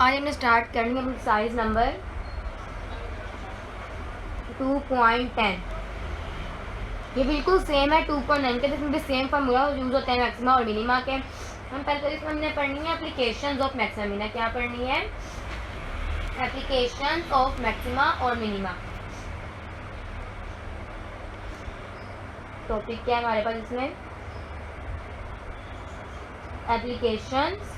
आज हमने स्टार्ट करनी है एक्सरसाइज नंबर 2.10। ये बिल्कुल सेम है 2.9 के, जिसमें भी सेम फार्मूला यूज होते हैं मैक्सिमा और मिनिमा के। हम पहले तो इसमें हमने पढ़नी है एप्लीकेशंस ऑफ मैक्सिमा मिनिमा। क्या पढ़नी है? एप्लीकेशंस ऑफ मैक्सिमा और मिनिमा। टॉपिक क्या है हमारे पास इसमें? Applications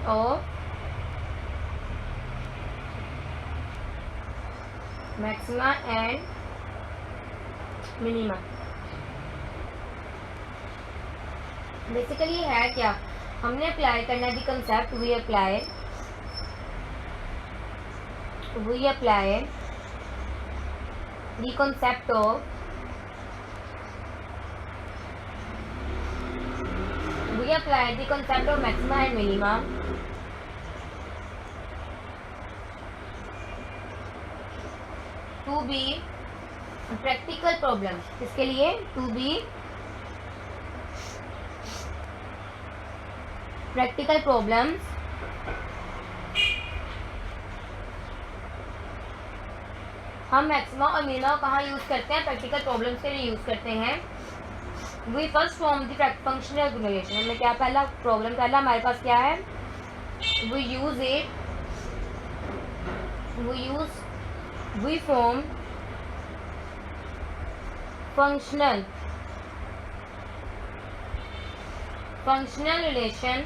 of maxima and minima. Basically है क्या, हमने अप्लाई करना the concept we apply the concept of maxima and minima to be practical problems। इसके लिए to be practical problems हम मैक्सिमा और मिनिमा कहाँ यूज करते हैं? प्रैक्टिकल प्रॉब्लम्स के लिए यूज करते हैं। We first form the functional relation में क्या पहला प्रॉब्लम पहला हमारे पास क्या है? We form functional relation.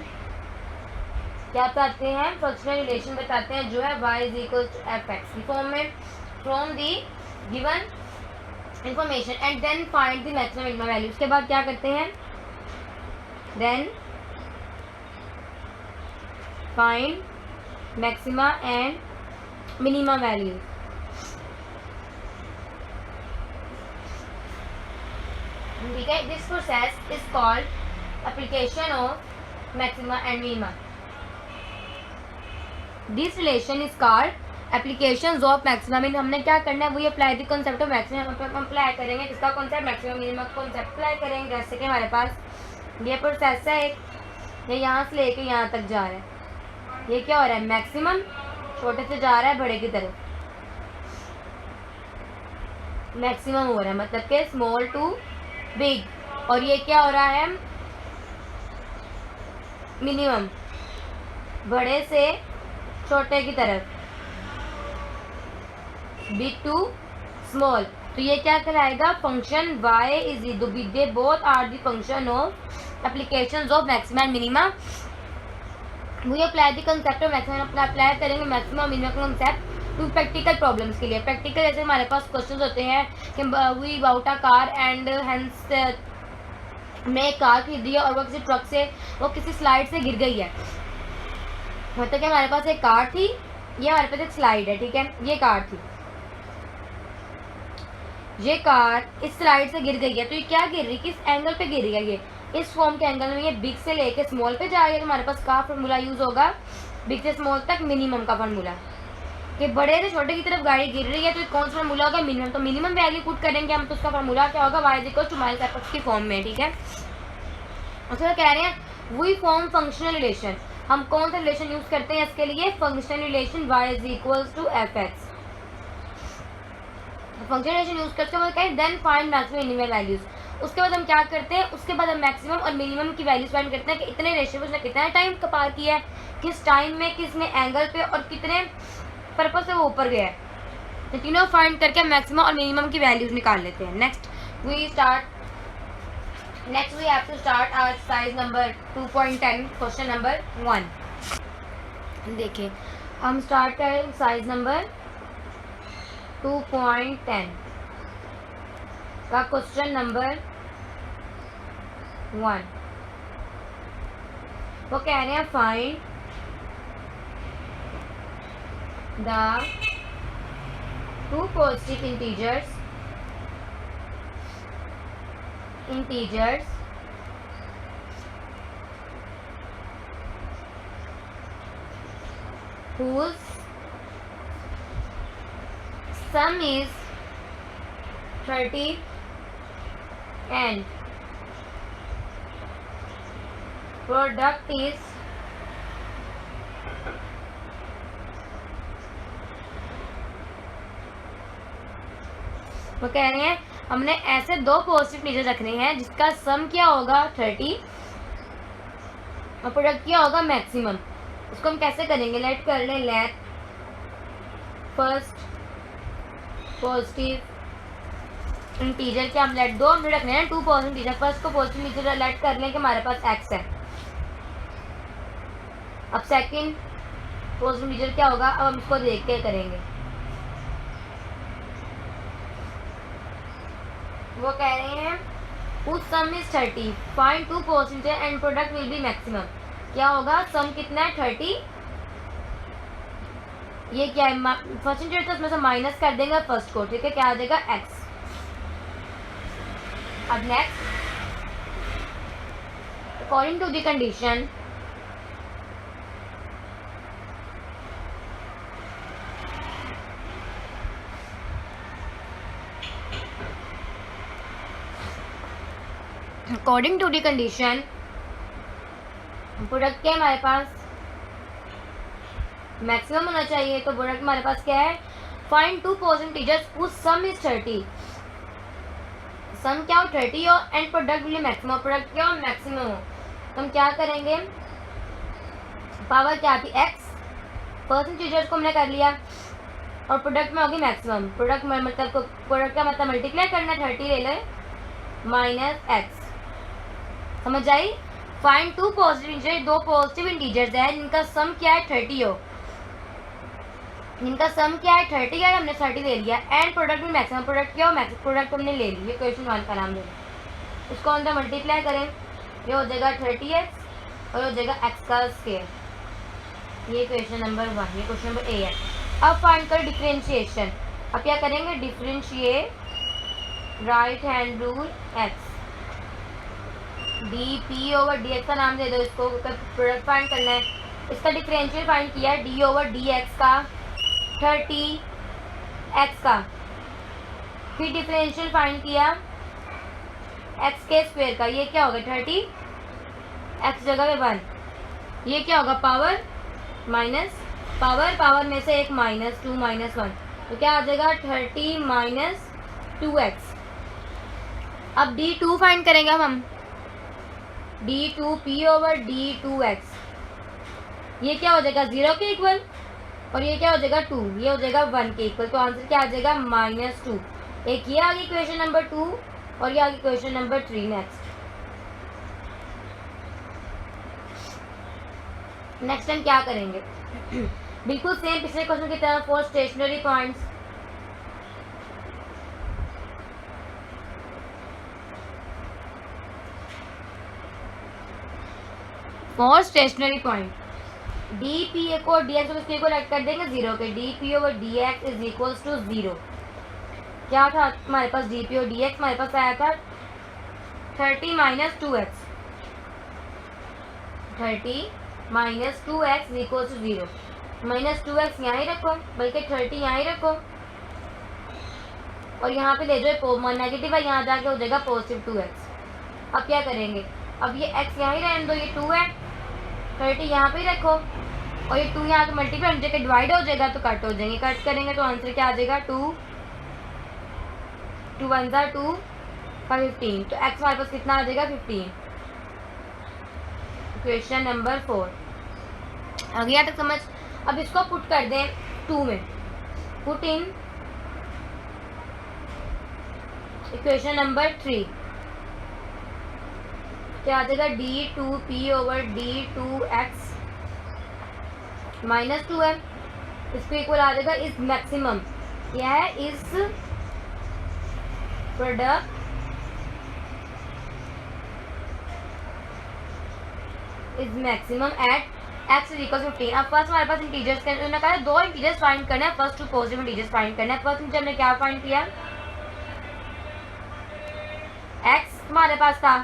क्या बताते हैं? फंक्शनल रिलेशन बताते हैं जो है y is equal to f x की फॉर्म में from the given information and then find the maximum minimum value. उसके बाद क्या करते हैं? Then find maxima and minimum value. ठीक है, this process is called application of maxima and minima. This relation is called applications of maxima. Mean हमने क्या करना है? वही apply the concept of maximum. हम अप्लाई करेंगे किसका concept? Maximum minimum concept apply करेंगे। जैसे कि हमारे पास ये प्रोसेस है एक, ये यहाँ से लेके यहाँ तक जा रहा है। ये क्या हो रहा है? मैक्सिमम छोटे से जा रहा है बड़े की तरफ, मैक्सिमम हो रहा है मतलब के स्मॉल टू बिग। और ये क्या हो रहा है? मिनिमम बड़े से छोटे की तरफ, बिग टू स्मॉल। तो ये क्या कहलाएगा? Function y is they both are the function of applications of maxima and minima. We apply the concept of maxima. Apply करेंगे मैक्सिमा और मिनिमा का कंसेप्ट टू प्रैक्टिकल प्रॉब्लम्स के लिए। प्रैक्टिकल जैसे हमारे पास क्वेश्चंस होते हैं कि we bought a car and hence हमने एक कार खरीदी है और वो किसी ट्रक से किसी स्लाइड से गिर गई है। मतलब कि हमारे पास एक कार थी, ये हमारे पास एक स्लाइड है। ठीक है, ये कार थी, ये कार इस स्लाइड से गिर गई है। तो ये क्या गिर रही, किस एंगल पे गिर रही है? ये इस फॉर्म के एंगल में। ये बिग से लेके स्मॉल पे जा रही है। तो हमारे पास का फार्मूला यूज होगा बिग से स्मॉल तक मिनिमम का फार्मूला, कि बड़े से छोटे की तरफ गाड़ी गिर रही है तो कौन सा फार्मूला होगा? मिनिमम। तो मिनिमम वैल्यू पुट करेंगे हम, तो उसका फार्मूला क्या होगा? y equal to minus f x की फॉर्म में। ठीक है, अच्छा कह रहे हैं वी फॉर्म फंक्शनल रिलेशन। हम कौन सा रिलेशन यूज करते हैं इसके लिए? Functional relation y is equal to f x. Functional relation use करते हैं then find maximum minimum values. उसके बाद हम क्या करते हैं? उसके बाद हम मैक्सिमम और मिनिमम की वैल्यूज फाइंड करते हैं कि इतने रेशियो में उसने कितना टाइम पार किया है, किस टाइम में, किसने एंगल पे और कितने पर्पज से वो ऊपर गया है। तो तीनों फाइंड करके मैक्सिमम और मिनिमम की वैल्यूज निकाल लेते हैं। Next we have to start our exercise number 2.10 question number 1। देखिए हम स्टार्ट करें एक्सरसाइज नंबर 2.10 का क्वेश्चन नंबर 1। वो कह रहे हैं find the two positive integers whose sum is 30 and product is वो कह रहे हैं हमने ऐसे दो पॉजिटिव इंटीजर रखने हैं जिसका सम क्या होगा 30 और प्रोडक्ट क्या होगा मैक्सिमम। उसको हम कैसे करेंगे, लेट कर लें, लेट फर्स्ट पॉजिटिव इंटीजर के हम लेट दो हमने रखने हैं 2 पॉजिटिव इंटीजर। फर्स्ट को पॉजिटिव इंटीजर लेट कर लें कि हमारे पास x है। अब सेकंड पॉजिटिव इंटीजर क्या होगा, अब हम इसको देख के करेंगे। वो कह रहे हैं whose sum is 30 find 2 percentage and product will be maximum। क्या होगा, सम कितना है 30, ये क्या है फर्स्ट इंटीजर तो उसमें से माइनस कर देंगे फर्स्ट को, ठीक है, क्या आ जाएगा x। अब next according to the condition according to the condition product क्या है हमारे पास मैक्सिमम होना चाहिए। तो प्रोडक्ट हमारे पास क्या है, find 2 percentages whose some is 30। सम क्या हो 30 हो and product will maximum, product क्या हो मैक्सिमम हो। तो हम क्या करेंगे, पावर क्या थी x, परसेंटेजेस को हमने कर लिया और प्रोडक्ट में होगी मैक्सिमम। प्रोडक्ट में मतलब प्रोडक्ट का मतलब मल्टीप्लाई करना 30 ले लें माइनस x, समझ आई। Find 2 positive integer, 2 positive integers है जिनका सम क्या है 30 हो, जिनका सम क्या है 30 है, हमने 30 ले लिया एंड प्रोडक्ट में मैक्सिमम, प्रोडक्ट क्या हो मैक्सिमम, प्रोडक्ट हमने ले लिया। क्वेश्चन 1 का नाम देना, इसको अंदर मल्टीप्लाई करें, ये हो जाएगा 30x और हो जाएगा x का स्क्वायर। ये क्वेश्चन नंबर 1, ये क्वेश्चन नंबर ए है। अब फाइंड कर डिफरेंशिएशन, अब क्या करेंगे, differentiate right hand rule x, D p over D x का नाम दे दो इसको, प्रोडक्ट फाइंड करना है। इसका डिफरेंशियल फाइंड किया डी ओवर डी एक्स का 30 एक्स का, फिर डिफरेंशियल फाइंड किया एक्स के स्क्वायर का, ये क्या होगा 30 एक्स जगह पे 1, ये क्या होगा पावर माइनस पावर, पावर में से एक माइनस 2 माइनस 1, तो क्या आ जाएगा 30 माइनस 2x। अब D2 फाइंड करेंगे हम, D2 ओवर D2x, ये क्या हो जाएगा 0 के इक्वल और ये क्या हो जाएगा 2, ये हो जाएगा 1 के इक्वल। तो आंसर क्या आ जाएगा -2। एक ये आ गई क्वेश्चन नंबर 2 और ये आ गई क्वेश्चन नंबर 3। नेक्स्ट टाइम क्या करेंगे बिल्कुल सेम पिछले क्वेश्चन की तरह 4 stationary points. For stationary point d p a को डी एक्स को ऐड कर देंगे 0 के, d p over D x is equals to 0। क्या था हमारे पास डी पी और डी एक्स, हमारे पास आया था 30 minus 2x, 30 minus 2x equals to 0। Minus 2x यहाँ ही रखो, बल्कि 30 यहाँ ही रखो और यहाँ पे ले जाओ नेगेटिव है, यहाँ जाके हो जाएगा पॉजिटिव 2x। अब क्या करेंगे, अब ये x यहाँ ही रहने दो, ये 2 है, 30 यहाँ पे रखो और ये 2 यहाँ के मल्टीप्लाई जगह डिवाइड हो जाएगा तो कट हो जाएंगे, कट करेंगे तो आंसर क्या आ जाएगा 2 2 1 2 15। तो x हमारे पास कितना आ जाएगा 15। क्वेश्चन नंबर 4 आ गया तक समझ। अब इसको पुट कर दें 2 में, पुट इन इक्वेशन नंबर 3, क्या आ जाएगा D2P ओवर D2X माइनस 2 है, इसको इक्वल आ जाएगा इज मैक्सिमम, क्या है is product is maximum at x is equal 15। अब फर्स्ट हमारे पास इंटीजर्स का उन्होंने कहा 2 इंटीजर्स फाइंड करना है, फर्स्ट 2 पॉजिटिव इंटीजर्स फाइंड करना है। फर्स्ट इंटीजर हमने क्या फाइंड किया, x हमारे पास था,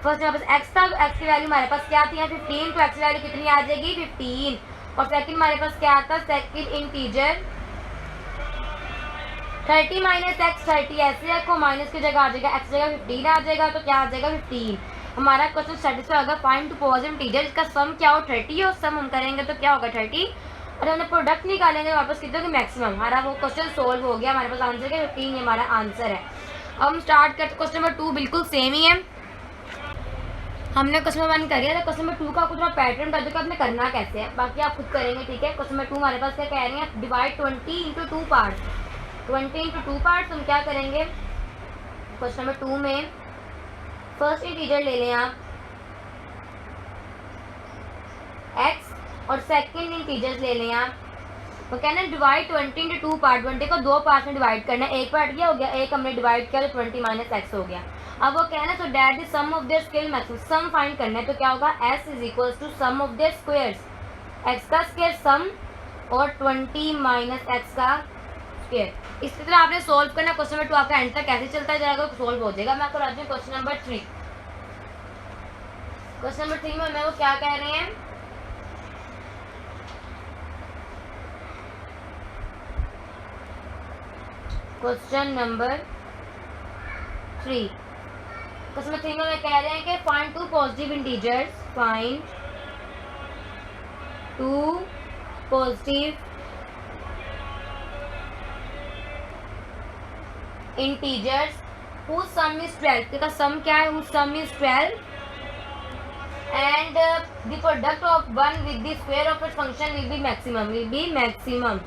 फर्स्ट हमारे पास x था, तो x की वैल्यू हमारे पास क्या थी यहाँ 15, तो x की वैल्यू कितनी आ जाएगी 15। और सेकंड हमारे पास क्या आता, सेकंड इंटीजर 30 माइनस x, 30 ऐसे रखो, माइनस की जगह आ जाएगा x जगह 15 आ जाएगा, तो क्या आ जाएगा 15। हमारा क्वेश्चन सेटिस्फाई होगा। फाइंड टू पॉजिटिव इंटीजर, इसका सम क्या हो 30 और सम हम करेंगे तो क्या होगा 30 और हमने प्रोडक्ट निकालेंगे वापस कितने होगी मैक्सिमम। हमारा वो क्वेश्चन सोल्व हो गया, हमारे पास आंसर क्या 15 हमारा आंसर है। अब हम स्टार्ट करते क्वेश्चन नंबर 2, बिल्कुल सेम ही है। हमने क्वेश्चन नंबर 1 कर लिया था, क्वेश्चन नंबर 2 का कुछ पैटर्न बता दो आपने करना कैसे है, बाकी आप खुद करेंगे, ठीक है। क्वेश्चन नंबर 2 हमारे पास क्या कह रहे हैं, divide 20 into 2 part, 20 into 2 part. हम क्या करेंगे क्वेश्चन नंबर 2 में फर्स्ट इंटीजर ले लें आप x और सेकंड इंटीजर्स ले लें आप। तो कहना है डिवाइड 20 इंटू 2 पार्ट, 20 को 2 पार्ट में डिवाइड करना है। एक पार्ट क्या हो गया, एक हमने डिवाइड किया तो 20 माइनस एक्स हो गया। अब वो कहना है so that the sum of their square maximum, sum find करना है तो क्या होगा s is equals to sum of their squares, x का स्क्वायर सम और 20 माइनस एक्स का स्क्वायर। इसी तरह आपने सोल्व करना क्वेश्चन नंबर 2, आपका एंड तक कैसे चलता जाएगा सोल्व हो जाएगा। मैं आपको बताती हूँ क्वेश्चन नंबर 3। क्वेश्चन नंबर 3 में हमें वो क्या कह रहे हैं, क्वेश्चन नंबर 3, क्वेश्चन नंबर 3 में हमें कह रहे हैं कि find two positive integers, find two positive integers whose sum is 12, इसका सम क्या है, whose sum is 12 and the product of one with the square of its function will be maximum,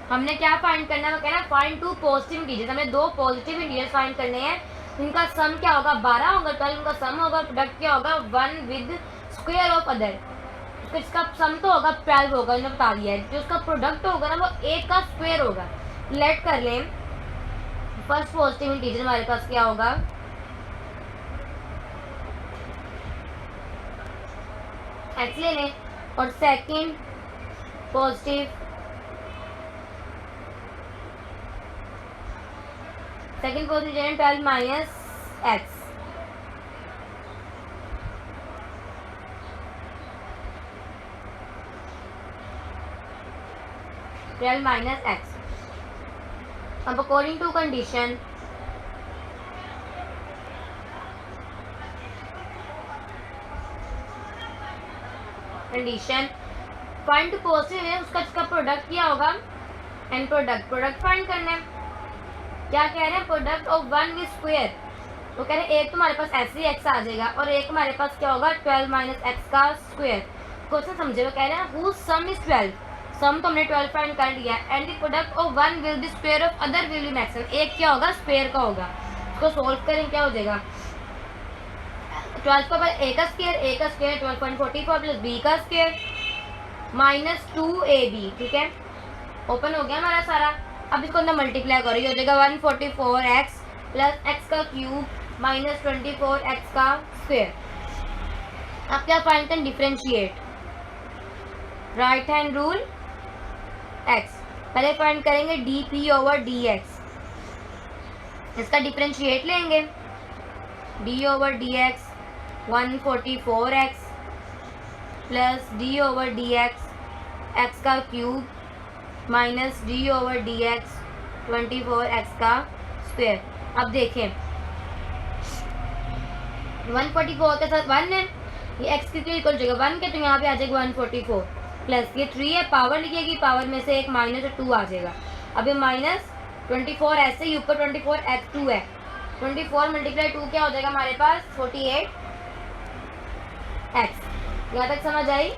हमने क्या फाइंड करना है, वो कहना है फाइंड टू पॉजिटिव इंटीजर्स, हमें 2 पॉजिटिव इंटीजर्स फाइंड करने हैं। इनका सम क्या होगा 12 होगा, 12 उनका सम होगा, प्रोडक्ट क्या होगा 1 विद स्क्वायर ऑफ अदर, इसका सम तो होगा 12 होगा, इन्होंने बता दिया है। जो उसका प्रोडक्ट होगा ना वो 1 का स्क्वायर होगा। लेट कर लें फर्स्ट पॉजिटिव इंटीजर हमारे पास क्या होगा, x ले लें और second positive integer 12 minus X, minus X. अब according to condition find two positive है, उसका प्रोडक्ट क्या होगा एंड प्रोडक्ट फाइंड करना है। क्या कह रहे हैं प्रोडक्ट ऑफ 1 विद स्क्वायर, तो कह रहे हैं एक तो हमारे पास ऐसे ही एक्स आ जाएगा और एक हमारे पास क्या होगा 12 माइनस एक्स का स्क्वायर। क्वेश्चन समझे, वो कह रहे हैं whose sum is 12, सम तो हमने 12 फाइंड कर लिया and the product of 1 will be square of other will be maximum, एक क्या होगा स्क्वायर का होगा। इसको सोल्व करें क्या हो जाएगा 12 का ए का स्क्वायर 12.44 प्लस बी का स्क्वायर माइनस 2ab, ठीक है ओपन हो गया हमारा सारा। अब इसको अंदर मल्टीप्लाई करो, ये हो जाएगा 144x प्लस एक्स का क्यूब माइनस 24x का स्क्वायर। अब क्या फाइंड करें differentiate, right hand rule x, पहले फाइंड करेंगे dp ओवर dx, इसका डिफरेंशिएट लेंगे d over dx 144x plus d over dx x का cube minus d over dx 24x का स्क्वायर। अब देखें 144 के साथ 1 है, ये x की इक्वल जगह 1 के तो यहाँ पे आ जाएगा 144 प्लस ये 3 है, पावर लिखिएगी, पावर में से एक माइनस और 2 आ जाएगा। अब ये माइनस 24 ऐसे ही ऊपर 24 x2 है, 24 मल्टीप्लाई 2 क्या हो जाएगा हमारे पास 48x। यहाँ तक समझ आई।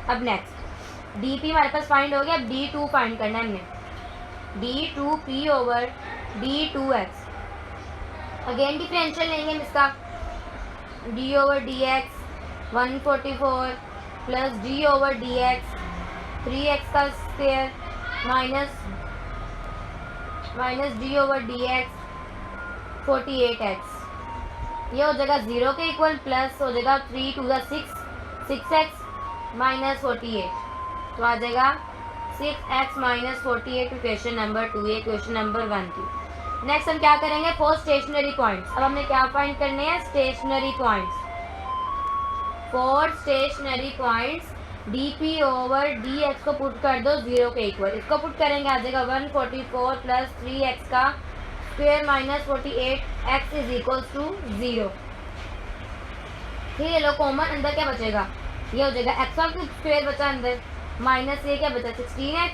अब नेक्स्ट dp हमारे पास फाइंड हो गया, अब d2 फाइंड करना है हमने, d2p over d2x, again differential लेंगे हम इसका d over dx 144 plus d over dx 3x का square minus d over dx 48x, ये हो जाएगा 0 के इक्वल प्लस हो जाएगा 3 2 6x माइनस 48, तो आ जाएगा 6x माइनस 48 क्वेश्चन नंबर 2, ये क्वेश्चन नंबर 1 थी। नेक्स्ट हम क्या करेंगे फॉर स्टेशनरी पॉइंट्स। अब हमने क्या फाइंड करने हैं stationary points, for stationary points d p over D x को पुट कर दो 0 के इक्वल। इसको पुट करेंगे आ जाएगा 144 प्लस 3x का square minus 48 x is equal to 0। ठीक है, लो कॉमन, अंदर क्या बचेगा, ये हो जाएगा एक्स का स्क्वेयर बचा अंदर, माइनस ये क्या बचा 16x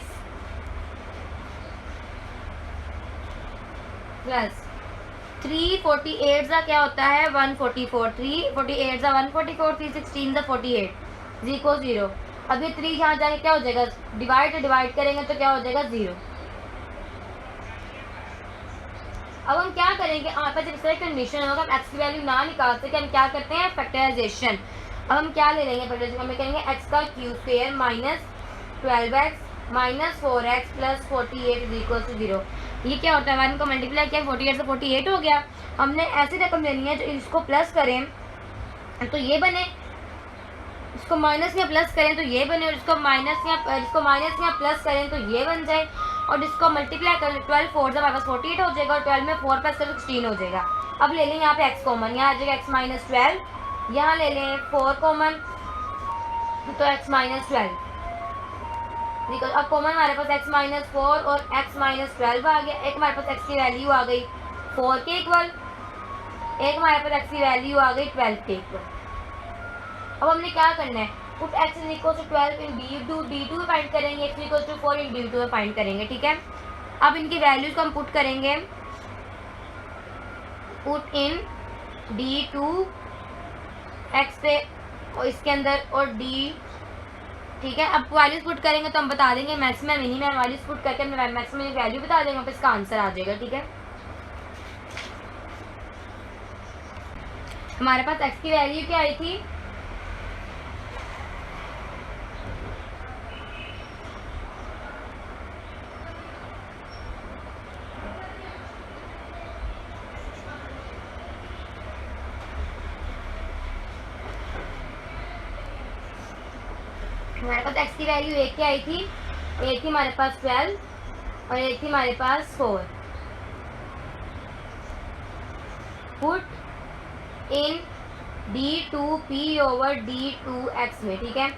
प्लस 348 का क्या होता है 144, 348 का 144, 316 का 48 इक्वल 0। अब ये 3 यहाँ जाके क्या हो जाएगा, डिवाइड करेंगे तो क्या हो जाएगा 0। अब हम क्या करेंगे, यहाँ पर जब इस तरह कंडीशन होगा हम एक्स की वैल्यू ना निकाल सके, हम क्या करते हैं फैक्टराइजेशन। अब हम क्या ले लेंगे फैक्टराइजेशन, हमें करेंगे एक्स का q square minus 12x minus 4x plus 48 is equal to 0। ये क्या होता है, 1 को मल्टीप्लाई किया 48 से 48 हो गया। हमने ऐसी रकम लेनी है जो इसको प्लस करें तो ये बने, इसको माइनस या प्लस करें तो ये बने, और इसको माइनस या प्लस करें तो ये बन जाए, और इसको मल्टीप्लाई कर 12 4 हमारे पास 48 हो जाएगा, और 12 में 4 प्लस करें 16 हो जाएगा। अब ले लें यहाँ पे x कॉमन, यहाँ आ जाएगा x माइनस 12, यहाँ ले लें 4 कॉमन तो x माइनस 12। ठीक है, अब कॉमन हमारे पास x माइनस 4 और x माइनस 12 आ गया। एक हमारे पास x की वैल्यू आ गई 4 के इक्वल, एक हमारे पास x की वैल्यू आ गई 12 के इक्वल। अब हमने क्या करना है, put x is equal to 12 in d2 में फाइंड करेंगे, x equal to 4 in d2 में फाइंड करेंगे। ठीक है, अब इनकी वैल्यूज को हम पुट करेंगे, पुट इन d2 x पे और इसके अंदर और d। ठीक है, अब वैल्यूज पुट करेंगे तो हम बता देंगे मैक्सिमम मिनिमम, वैल्यूज पुट करके हमें मैक्सिमम वैल्यू बता देंगे, फिर इसका आंसर आ जाएगा। ठीक है, हमारे पास x की वैल्यू क्या आई थी, हमारे पास x की वैल्यू एक क्या आई थी, एक थी हमारे पास 12 और एक थी हमारे पास 4। Put in d2p over d2x में। ठीक है,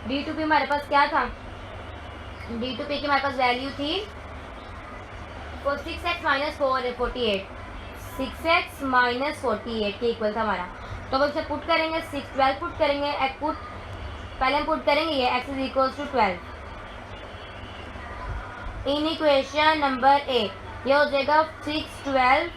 d2p हमारे पास क्या था, d2p की हमारे पास वैल्यू थी 6x माइनस 4 है 48, 6x माइनस 48 के इक्वल था हमारा। तो अब इसे पुट करेंगे 12 पुट करेंगे, पहले हम पुट करेंगे ये x is equal to 12 in equation number a, ये हो जाएगा 6 12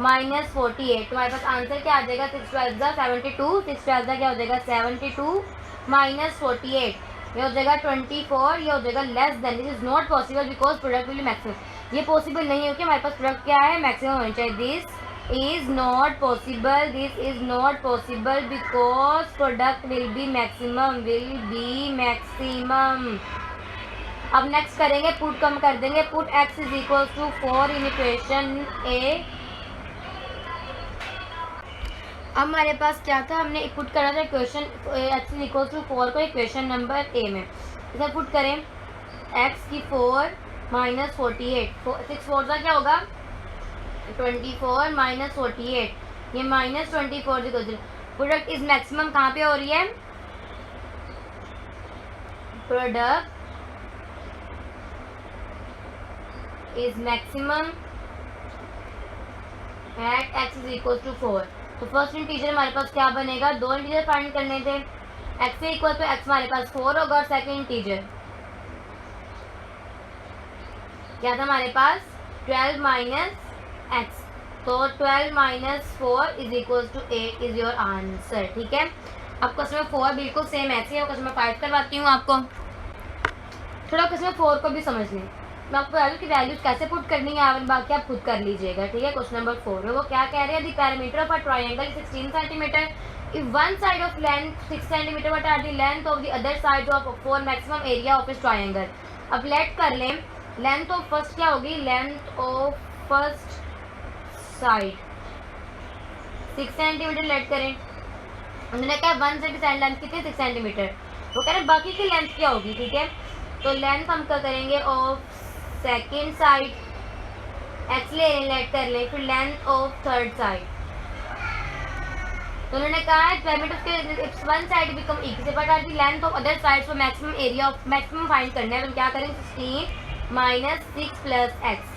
माइनस 48। तुम्हारे पास आंसर क्या आ जाएगा, 6 12 72, 6 12 क्या हो जाएगा 72 माइनस 48, ये हो जाएगा 24, ये हो जाएगा less than. This is not possible because product will maximum, ये पॉसिबल नहीं हो कि हमारे पास प्रोडक्ट क्या है मैक्सिमम होना चाहिए। This is not possible, this is not possible because product will be maximum, अब नेक्स्ट करेंगे, पुट कम कर देंगे, put x is equal to 4 in equation A. अब हमारे पास क्या था, हमने पुट करा था equation x is equal to 4 को इक्वेशन नंबर ए में। इसे पुट करें x की 4 माइनस 48, 6 4 का क्या होगा 24 माइनस 48, ये माइनस 24 प्रोडक्ट इज मैक्सिमम कहाँ पे हो रही है, product is maximum at x is equal to 4। तो फर्स्ट इंटीजर हमारे पास क्या बनेगा, दो इंटीजर फाइंड करने थे, x से इक्वल तो x हमारे पास 4 होगा, और सेकेंड इंटीजर क्या था हमारे पास 12 माइनस x, तो 12 minus 4 is equal to 8 is your answer. ठीक है, अब क्वेश्चन नंबर 4 बिल्कुल सेम ऐसे है, क्वेश्चन नंबर 5 करवाती हूँ आपको, थोड़ा क्वेश्चन नंबर 4 को भी समझ लें। मैं आपको बता दूँ कि वैल्यूज कैसे पुट करनी है, बाकी आप खुद कर लीजिएगा। ठीक है, क्वेश्चन नंबर 4 है, वो क्या कह रहे हैं, the parameter of a triangle 16 centimetre, if one side of length 6 centimetre, what are the length of the other side of for maximum area of इस ट्रायंगल। अब लेट कर लें, लेंथ ऑफ फर्स्ट क्या होगी, length of first side 6 centimetre let करें, उन्होंने कहा 1 centimetre length कितनी 6 सेंटीमीटर, वो कह रहे हैं बाकी की लेंथ क्या होगी। ठीक है, तो लेंथ हम क्या करेंगे ऑफ सेकेंड साइड, एक्स ले लेट कर लें, फिर लेंथ ऑफ थर्ड साइड, तो उन्होंने कहा है पैरामीटर्स के if one side become equal but are the length of other sides for maximum area of maximum find करना है। तो हम क्या करेंगे 16 माइनस 6 प्लस एक्स।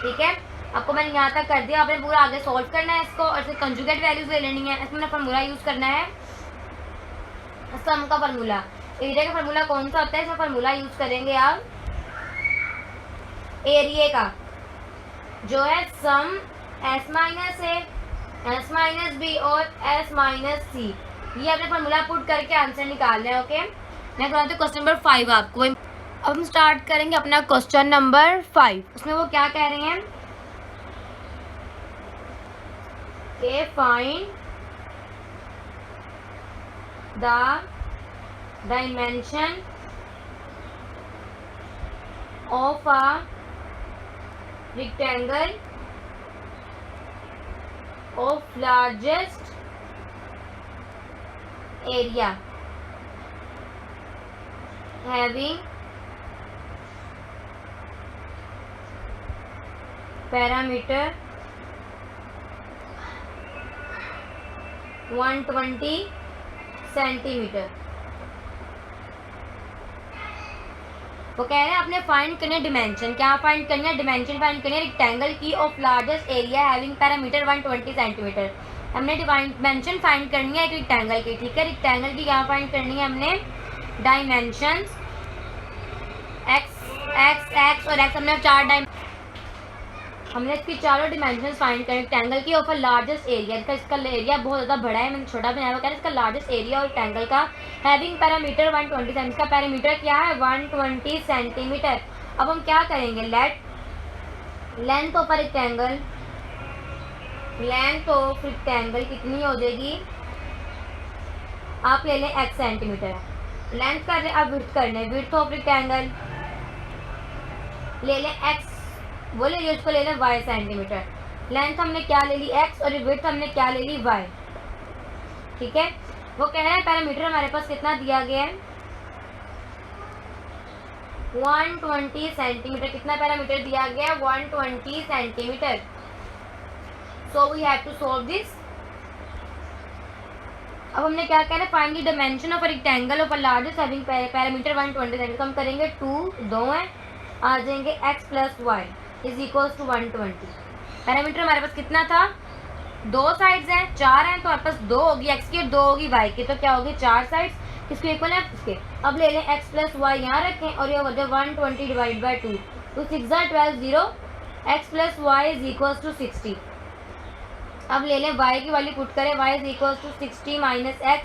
ठीक है, आपको मैंने यहाँ तक कर दिया, आपने पूरा आगे सॉल्व करना है इसको और इसके कंजुगेट वैल्यूज ले लेनी है। इसमें फार्मूला यूज करना है सम का फार्मूला। एरिया का फार्मूला कौन सा होता है? इसमें फार्मूला यूज करेंगे आप एरिया का, जो है सम S minus A S minus B और एस माइनस सी। ये आपने फार्मूला पुट करके आंसर निकालना है। ओके, मैं कराती हूँ क्वेश्चन नंबर 5 आपको। अब हम स्टार्ट करेंगे अपना क्वेश्चन नंबर 5। उसमें वो क्या कह रहे हैं कि find the dimension of a rectangle of largest area having parameter 120 centimeter। वो कह रहे हैं आपने फाइंड करना है डिमेंशन। क्या फाइंड करना है? डिमेंशन फाइंड करनी है रेक्टेंगल की of largest area having parameter 120 centimetre. हमने डिमेंशन फाइंड करनी है एक रेक्टेंगल की। ठीक है, रेक्टेंगल की क्या फाइंड करनी है हमने? डायमेंशंस एक्स और एक्स। हमने इसकी चारों डिमेंशंस फाइंड करें रेक्टेंगल की ऑफ लार्जेस्ट एरिया। इसका एरिया बहुत ज़्यादा बड़ा है, मैंने छोटा बनाया हुआ। इसका लार्जेस्ट एरिया और रेक्टेंगल का हैविंग पैरामीटर 120 सेंटीमीटर। इसका पैरामीटर क्या है? 120 सेंटीमीटर। अब हम क्या करेंगे? Length of rectangle, length of rectangle कितनी हो जाएगी? आप ले लें x सेंटीमीटर। लेंथ कर रहे, अब विड्थ करना है। विड्थ ऑफ रेक्टेंगल ले लें x, वो ले ली, उसको ले लें y सेंटीमीटर। लेंथ हमने क्या ले ली? x और विड्थ हमने क्या ले ली? y। ठीक है, वो कह रहे हैं पैरामीटर हमारे पास कितना दिया गया है? 120 सेंटीमीटर। कितना पैरामीटर दिया गया है? 120 centimetre. So we have to solve this. अब हमने क्या कहना है? Find the dimension of a rectangle of a largest having parameter 120 centimetre. हम करेंगे 2 है, आ जाएंगे x plus y is equals to 120। Parameter हमारे पास कितना था? 2 साइड्स हैं, 4 हैं, तो हमारे पास 2 होगी x की और 2 होगी y की। तो क्या होगी? 4 साइड्स किसको इक्वल है? इसके। अब ले लें x प्लस वाई यहाँ रखें और ये हो जाए 120 डिवाइड बाई 2 तो 6 12 0 x plus y is equals to 60। अब ले लें y की वैल्यू पुट करें, y is equals to 60 minus x।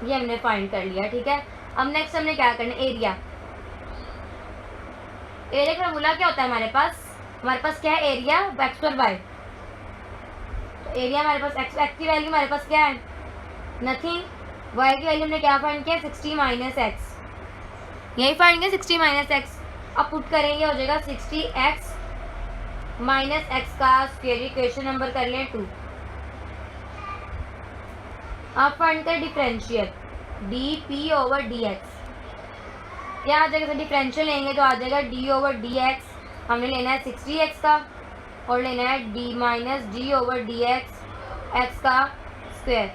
ये हमने फाइंड कर लिया। ठीक है, अब नेक्स्ट हमने क्या करना है? एरिया। एरिया का फॉर्मूला क्या होता है हमारे पास? हमारे पास क्या है? एरिया एक्स और वाई। तो एरिया हमारे पास एक्स की वैल्यू हमारे पास क्या है? नथिंग। वाई की वैल्यू हमने क्या फाइंड किया? 60 माइनस एक्स। यही फाइंड किया 60 माइनस एक्स। अब पुट करेंगे, हो जाएगा 60x माइनस एक्स का स्क्वायर। इक्वेशन नंबर कर लें 2। आप फाइंड करें differential D p over D x. क्या आ जाएगा? डिफरेंशियल लेंगे तो आ जाएगा डी ओवर डी एक्स। हमने लेना है 60x का और लेना है D minus D over D x का स्क्वायर।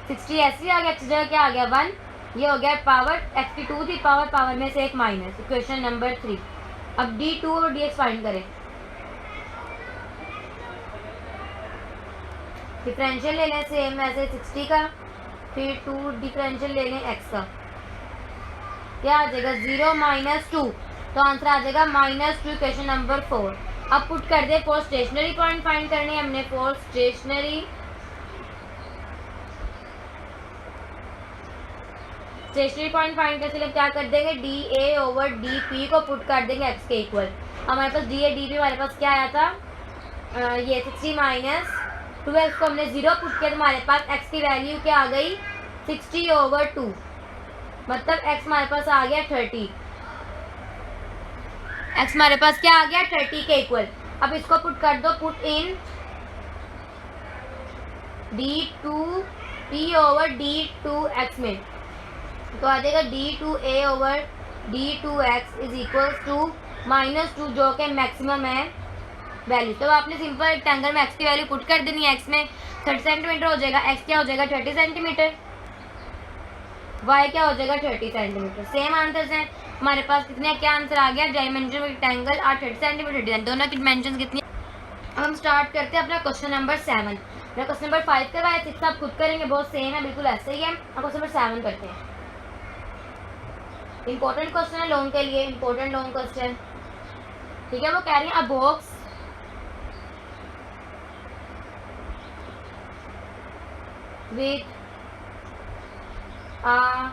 60 ऐसे ही आ गया, एक्स जगह क्या आ गया? 1। ये हो गया पावर, एक्स की 2 थी, पावर में से एक माइनस। Equation number 3। अब d2 और dx फाइंड करें। डिफरेंशियल ले लें सेम ऐसे 60 का, फिर 2 डिफरेंशियल ले लें x का। क्या आ जाएगा? 0 माइनस 2, तो आंसर आ जाएगा -2। Equation number 4। अब पुट कर दे, फॉर स्टेशनरी पॉइंट फाइंड करने हमने। फॉर स्टेशनरी पॉइंट फाइंड करने के लिए क्या कर देंगे? D a over D P को पुट कर देंगे एक्स के इक्वल। हमारे पास डी ए डी पी हमारे पास क्या आया था? ये 60 माइनस 2x को हमने 0 पुट किया तो हमारे पास x की वैल्यू क्या आ गई? 60 ओवर 2, मतलब x हमारे पास आ गया 30। x हमारे पास क्या आ गया? 30 के इक्वल। अब इसको पुट कर दो, put in d2p over d2x में, तो आ जाएगा d2a over d2x is equals to -2 जो कि मैक्सिमम है वैल्यू। तो आपने सिंपल रेक्टेंगल में एक्स की वैल्यू पुट कर देनी है। एक्स में 30 सेंटीमीटर हो जाएगा, एक्स क्या हो जाएगा 30 सेंटीमीटर, वाई क्या हो जाएगा 30 सेंटीमीटर। सेम आंसर्स हैं हमारे पास। कितने क्या आंसर आ गया, डायमेंशन रेक्टेंगल आर 30 सेंटीमीटर, दोनों की डायमेंशन कितनी। अब हम स्टार्ट करते हैं अपना क्वेश्चन नंबर 7। मैं क्वेश्चन नंबर 5 करवाया, 6 आप खुद करेंगे, बहुत सेम है, बिल्कुल ऐसे ही है। अब क्वेश्चन नंबर 7 करते हैं। इंपॉर्टेंट क्वेश्चन है लोगों के लिए, इंपॉर्टेंट लॉन्ग क्वेश्चन, ठीक है। वो कह रही है अ box with a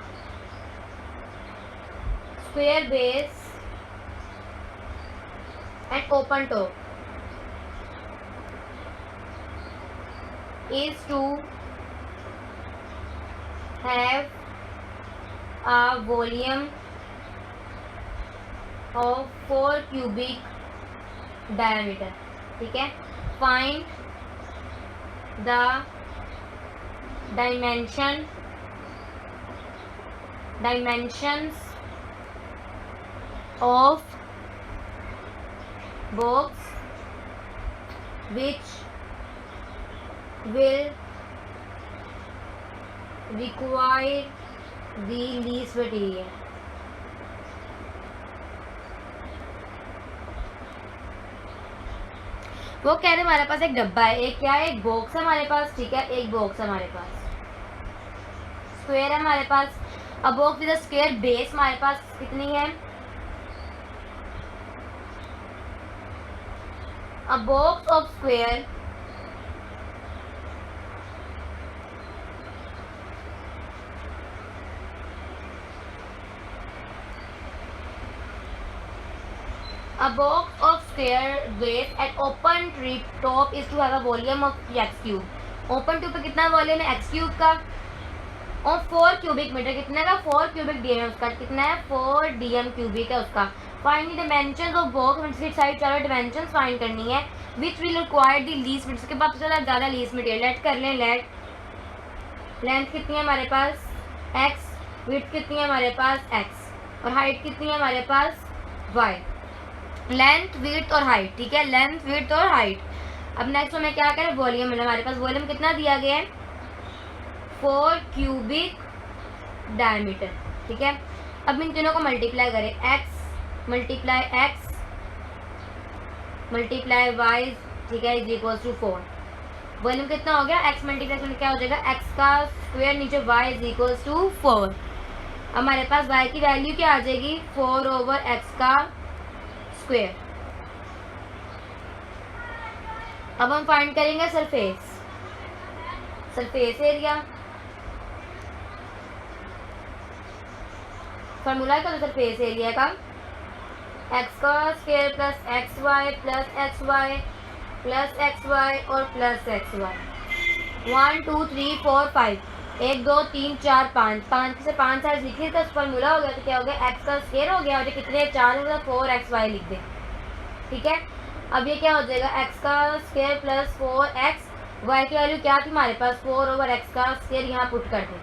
square base and open top is to have a volume of 4 cubic diameter, ठीक है। Find the dimensions of box which will require the least material। वो कह रहे हमारे पास एक डब्बा है, एक क्या है, एक बॉक्स है हमारे पास, ठीक है। एक बॉक्स है हमारे पास, स्क्वायर है हमारे पास। अब बॉक्स विद स्क्वायर बेस हमारे पास कितनी है, अ box of square a box of square base at open top is to have a volume of x cube। Open tube पे कितना वॉल्यूम है x क्यूब का, और 4 क्यूबिक मीटर कितना का, 4 क्यूबिक डीएम उसका कितना है, 4 डीएम क्यूबिक है उसका। Find the dimensions of box, side चारों डायमेंशंस फाइंड करनी है, which will require the least material. उसके बाद चला ज़्यादा लीस्ट मटेरियल, लेट कर लें। लेट लेंथ कितनी है हमारे पास x, विड्थ कितनी है हमारे पास x, और हाइट कितनी है हमारे पास y। लेंथ विड्थ और हाइट, ठीक है, लेंथ विड्थ और हाइट। अब नेक्स्ट हमें क्या करें, वॉल्यूम है हमारे पास। वॉल्यूम कितना दिया गया है, 4 क्यूबिक डायमीटर, ठीक है। अब इन तीनों को मल्टीप्लाई करें, x multiply x multiply y, ठीक है, इज इक्वल टू 4। वॉल्यूम कितना हो गया, x मल्टीप्लाई क्या हो जाएगा, x का स्क्वायर नीचे y इज इक्वल टू 4। हमारे पास y की वैल्यू क्या आ जाएगी, 4/x का स्क्वायर। अब हम फाइंड करेंगे सरफेस, सरफेस एरिया। फॉर्मूला क्या होता है सरफेस एरिया का, एक्स का square plus x y plus x y plus x y और प्लस एक्स वाई। 1 2 3 4 5, 1 2 3 4 5, 5 से 5 साइज लिखिए तो फॉर्मूला हो गया। तो क्या हो गया, एक्स का स्क्वायर हो गया, और ये कितने 4 होगा, 4xy लिख दें, ठीक है। अब ये क्या हो जाएगा, एक्स का स्क्वायर प्लस 4x, वाई की वैल्यू क्या थी हमारे पास, 4/x का स्क्वायर, यहाँ पुट कर दें,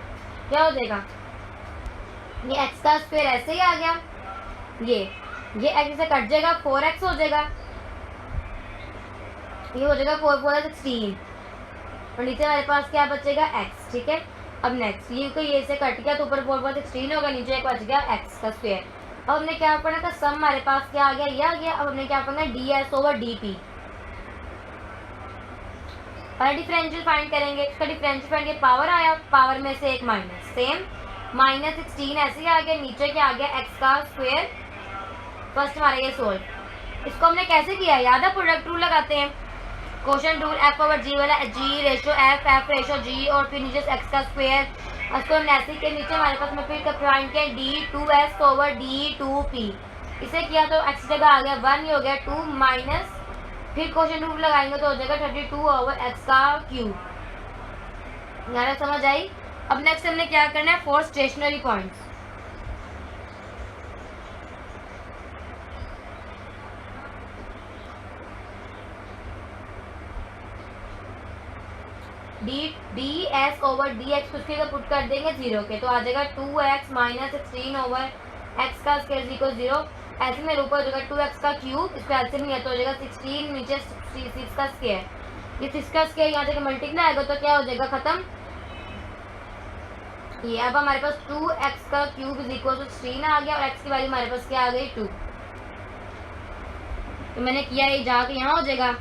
क्या हो जाएगा, ये x का स्क्वायर ऐसे ही आ गया, ये x से कट जाएगा, 4x हो जाएगा, ये हो जाएगा 4 4 16, और नीचे हमारे पास क्या बचेगा x, ठीक है। अब नेक्स्ट ये को ये से कट गया तो ऊपर 4 4 16 होगा, नीचे एक बच गया x का स्क्वायर। अब हमने क्या पढ़ा था, सम हमारे पास क्या आ गया, ये आ गया। अब हमने क्या पढ़ना, ds/dp, और डिफरेंशियल फाइंड करेंगे। इसका डिफरेंशियल फाइंड के पावर आया, पावर में से एक माइनस, सेम -16 ऐसे ही आ गया, नीचे क्या आ गया, x का स्क्वायर। फर्स्ट हमारा ये सोल्व। इसको हमने कैसे किया, याद है, प्रोडक्ट रूल लगाते हैं, क्वेश्चन रूल, f/g वाला, g ratio f, f ratio g, और फिर नीचे x का स्क्वायर। उसको ऐसे के नीचे हमारे पास में फिर फाइंड किया d2s/d2p, इसे किया तो x जगह आ गया 1, ये हो गया 2 माइनस, फिर क्वेश्चन रूल लगाएंगे तो हो जाएगा 32/x का क्यूब। यहाँ समझ आई। अब नेक्स्ट हमने क्या करना है, 4 स्टेशनरी पॉइंट्स। ds/dx उसके का पुट कर देंगे 0 के, तो आ जाएगा 2x - 16/x का स्क्वायर इक्वल 0। ऐसे में ऊपर हो जाएगा 2x का क्यूब, इसका एलसीएम नहीं है तो हो जाएगा 16, नीचे 6 का स्क्वायर। ये 6 का स्क्वायर यहाँ से मल्टीप्लाई आएगा तो क्या हो जाएगा खत्म। ये अब हमारे पास 2x का क्यूब इज इक्वल टू 16 आ गया और x की वैल्यू हमारे पास क्या आ गई 2। तो मैंने किया ये जाके यहाँ हो जाएगा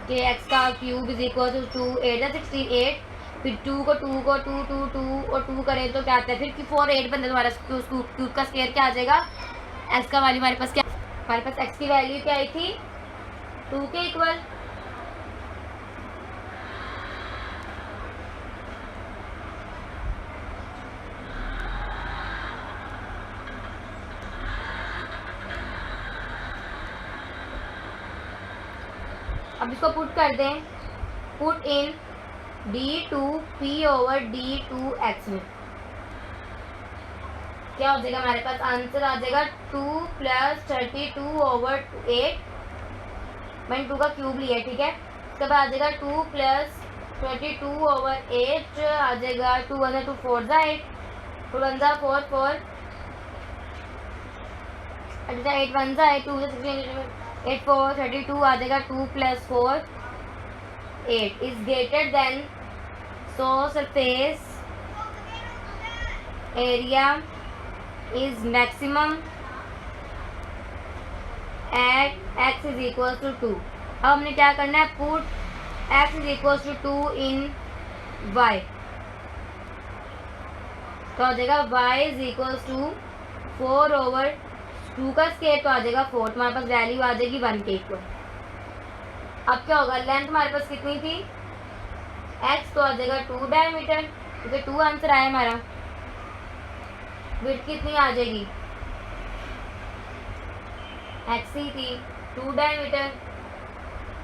कि x का क्यूब इज इक्वल टू 2, 8 है 16, 8 फिर 2 को 2 को 2 2 2 और 2 करें तो क्या आता है फिर 4 8 बनता है तुम्हारा क्यूब का स्क्वायर क्या आ जाएगा। x का वैल्यू हमारे पास क्या, हमारे पास x की वैल्यू क्या आई थी 2 के इक्वल। अब इसको पुट कर दें, put in d2p over d2x में क्या हो जाएगा हमारे पास आंसर आ जाएगा 2 + 32 ओवर 8। मैंने 2 का क्यूब लिया ठीक है। इसके बाद आ जाएगा 2 + 32 ओवर 8 आ जाएगा 2 1 2 4 8 2 1 4 4 8 1 8 2 8 4 32 आ जाएगा 2 + 4 8 is greater than, so surface area is maximum at x is equal to 2। अब हमने क्या करना है, put x is equal to 2 in y तो आ जाएगा y is equal to 4 over 2 का स्क्वायर तो आ जाएगा 4, तुम्हारे पास वैल्यू आ जाएगी 1 के इक्वल। अब क्या होगा, लेंथ हमारे पास कितनी थी x तो आ जाएगा 2 डायमीटर क्योंकि 2 आंसर आया हमारा। विड्थ कितनी आ जाएगी x ही थी 2 डायमीटर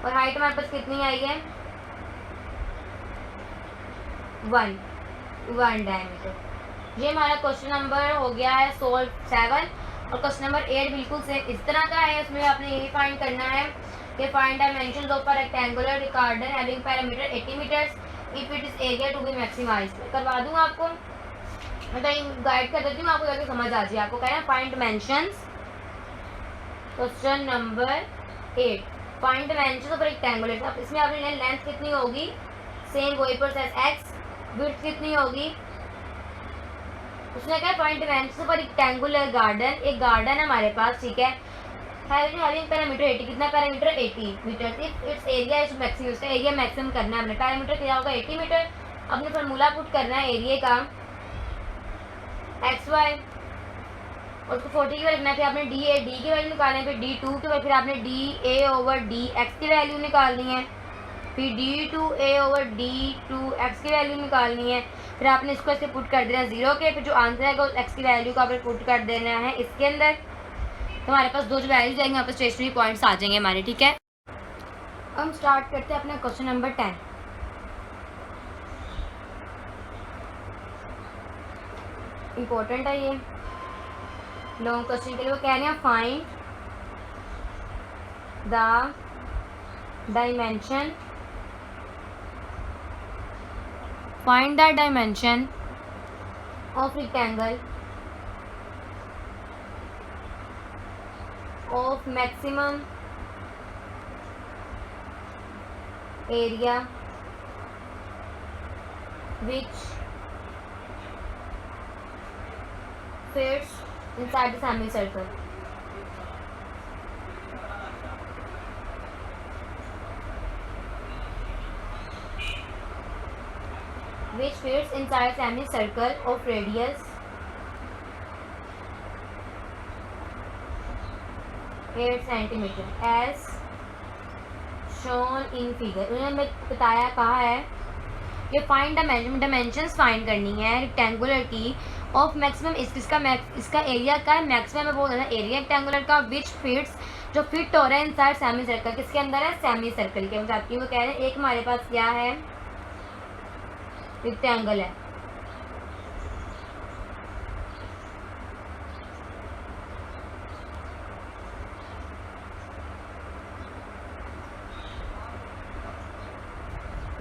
और हाइट हमारे पास कितनी आई है 1 डायमीटर। ये हमारा क्वेश्चन नंबर हो गया है सोल्व 7 और क्वेश्चन नंबर 8 बिल्कुल से इस तरह का है। उसमें आपने ये फाइंड करना है कि find dimensions of a rectangular garden having parameter 80 metres if it is area to be maximised. करवा दूंगा आपको, मतलब गाइड कर देती हूँ आपको जाके समझ आ जाए। आपको कहना है find dimensions, question number 8 find dimensions of rectangular. अब इसमें आपने लेंथ कितनी होगी सेम वही पर x, विड्थ कितनी होगी, उसने कहा find dimensions of rectangular garden. एक गार्डन है हमारे पास ठीक है, हैविंग पैरामीटर 80, कितना parameter 80 metre, if its area is maximum, उसका एरिया मैक्सिमम करना है हमने। पैरामीटर क्या होगा 80 मीटर। अपने फार्मूला पुट करना है एरिया का xy और उसको 40 की वैल्यू रखना है। फिर आपने डी की वैल्यू निकालनी है, फिर d2 की वैल्यू, फिर आपने dA ओवर dx की वैल्यू निकालनी है, फिर d2a ओवर d2x की वैल्यू निकालनी है। फिर आपने इसको ऐसे पुट कर देना है 0 के, फिर जो आंसर आएगा उस x की वैल्यू को आपने पुट कर देना है इसके अंदर। तो हमारे पास दो जो वैल्यूज आएंगे वहाँ पर स्टेशनरी पॉइंट्स आ जाएंगे हमारे, ठीक है। हम स्टार्ट करते हैं अपना क्वेश्चन नंबर 10। इम्पोर्टेंट है ये लॉन्ग क्वेश्चन के लिए। वो कह रहे हैं find the dimension, find the dimension of rectangle of maximum area which fits inside the semicircle. Which fits inside semicircle of radius 8 centimeter as shown in figure। उन्होंने हमें बताया कहा है कि फाइंड डायमेंशंस फाइंड करनी है रेक्टेंगुलर की of maximum, इसका एरिया का मैक्सिमम है वो है एरिया रेक्टेंगुलर का, विच फिट्स जो फिट हो रहा है इनसाइड सेमी सर्कल। किसके अंदर है सेमी सर्कल के। बताती हूँ वो कह रहे हैं एक हमारे पास क्या है रेक्टेंगल है,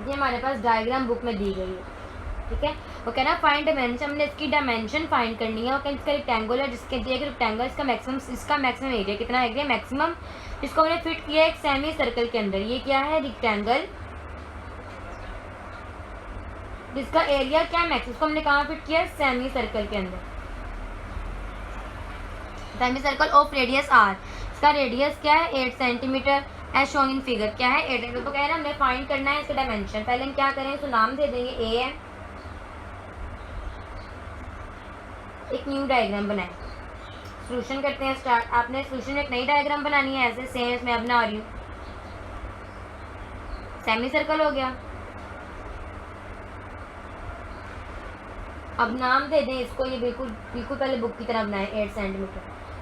ये हमारे पास डायग्राम बुक में दी गई है। ठीक है। वो कह रहा फाइंड डायमेंशन, हमने इसकी डायमेंशन फाइंड करनी है। और इसका रेक्टेंगल है, जिसके दिया कि रेक्टेंगल इसका मैक्सिमम एरिया कितना एरिया मैक्सिमम, जिसको हमने फिट किया है एक सेमी सर्कल के अंदर। ये क्या है, रेक्टेंगल, जिसका एरिया क्या मैक्सिमम, इसको हमने कहाँ फिट किया, सेमी सर्कल के अंदर, semi circle of radius r. इसका रेडियस क्या है, 8 centimetre, as shown in figure. क्या है, 8। तो कह रहे हैं हमने फाइंड करना है इसका डायमेंशन। पहले हम क्या करें, इसको नाम दे देंगे ए है। एक न्यू डायग्राम बनाएं, सोल्यूशन करते हैं स्टार्ट। आपने सोल्यूशन में एक नई डायग्राम बनानी है, ऐसे सेम इसमें अब बना रही हूँ। सेमी सर्कल हो गया, अब नाम दे दें इसको, ये बिल्कुल बिल्कुल पहले बुक की तरह बनाएं, 8 सेंटीमीटर।